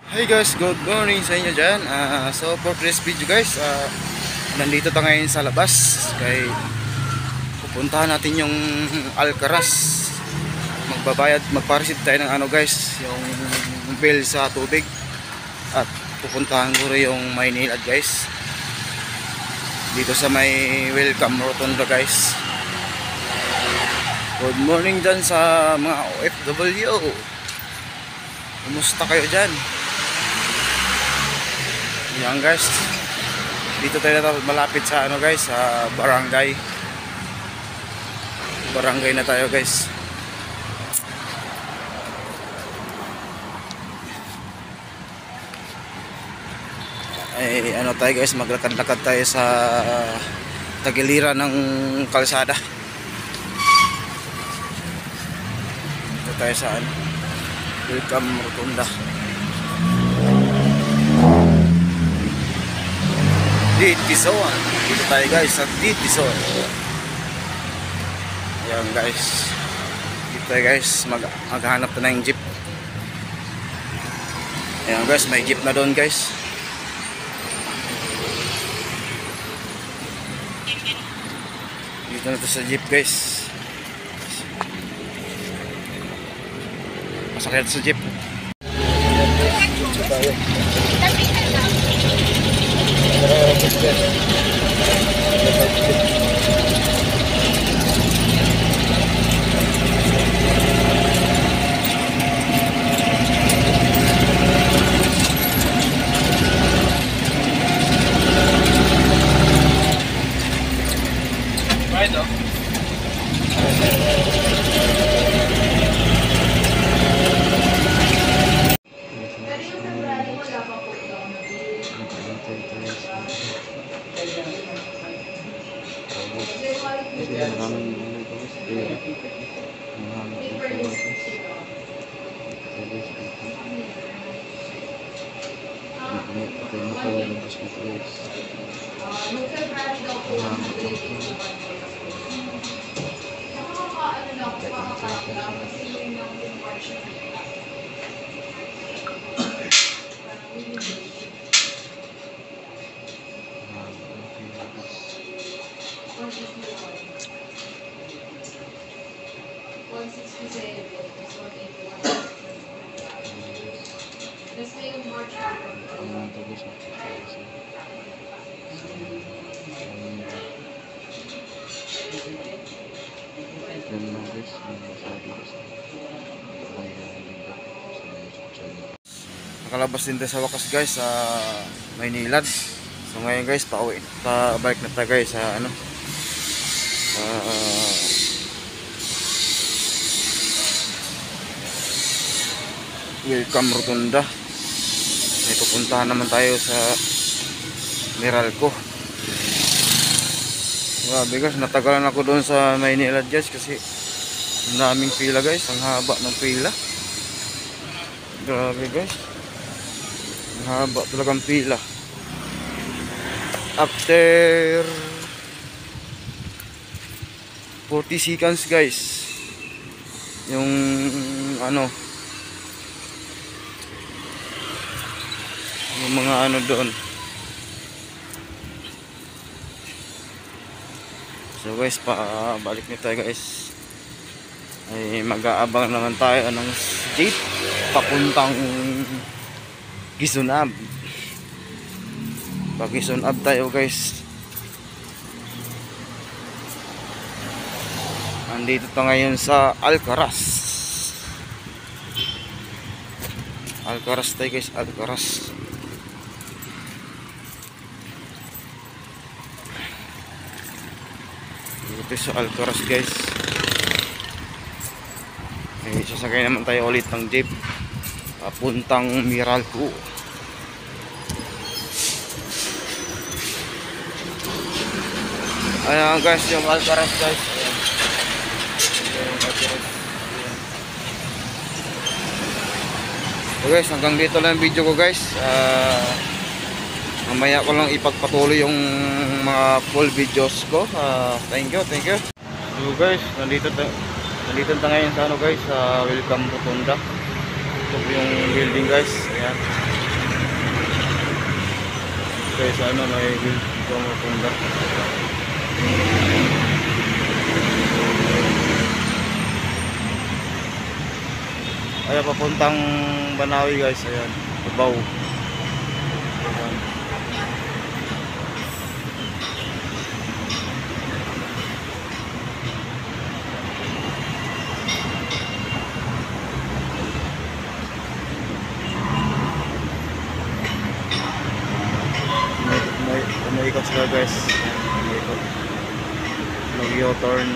Hey guys, good morning sa inyo dyan. So for today's video guys, nandito tayo ngayon sa labas. Kaya pupuntahan natin yung Alcaraz. Magbabayad, magpa-receive tayo ng ano guys, yung bill sa tubig. At pupuntahan ko rin yung Maynilad guys. Dito sa may Welcome Rotunda guys. Good morning dyan sa mga OFW. Kumusta kayo dyan? Yan guys, dito tayo na malapit sa ano guys, sa barangay na tayo guys. Ay ano tayo guys, maglakad-lakad tayo sa tagiliran ng kalsada. Dito tayo sa ano, Welcome Rotunda. Dito tayo guys sa Dito. Ayan guys, dito tayo guys, maghanap na ng jeep. Ayan guys, may jeep na doon guys. Dito na to sa jeep guys. Masakit sa jeep. Dito tayo. Nakalabas din tayo sa wakas guys sa Maynilad. So ngayon guys, pa-bike na tayo guys sa ano, Welcome Rotunda. May pupuntahan naman tayo sa Meralco. Grabe guys, natagalan ako doon sa Maynilad guys kasi ang daming pila guys, ang haba ng pila. Grabe guys, ang haba talagang pila. After 40 seconds guys, yung ano, yung mga ano doon. So guys, balik na tayo guys. Ay mag-aabang naman tayo ng jeep papuntang Gisunab. Pag Gisunab tayo guys. Andito tayo ngayon sa Alcaraz. Alcaraz tayo guys, Alcaraz. Dito sa Alcaraz guys. Sasakay naman tayo ulit ng jeep papuntang Meralco. Ayan guys, yung Alcaraz guys. So guys, hanggang dito lang yung video ko guys. Mamaya ko lang ipagpatuloy yung mga full videos ko. Thank you. So guys, nandito tayo ngayon sa ano guys, sa Welcome Rotunda. Ito yung building guys. Ayan. tayo sa ano, may Gomotunda. Ayan, papuntang Banawi guys, ayan, Cubao. Ayan. Umiikot sila guys. Umiikot. Mag-U-turn.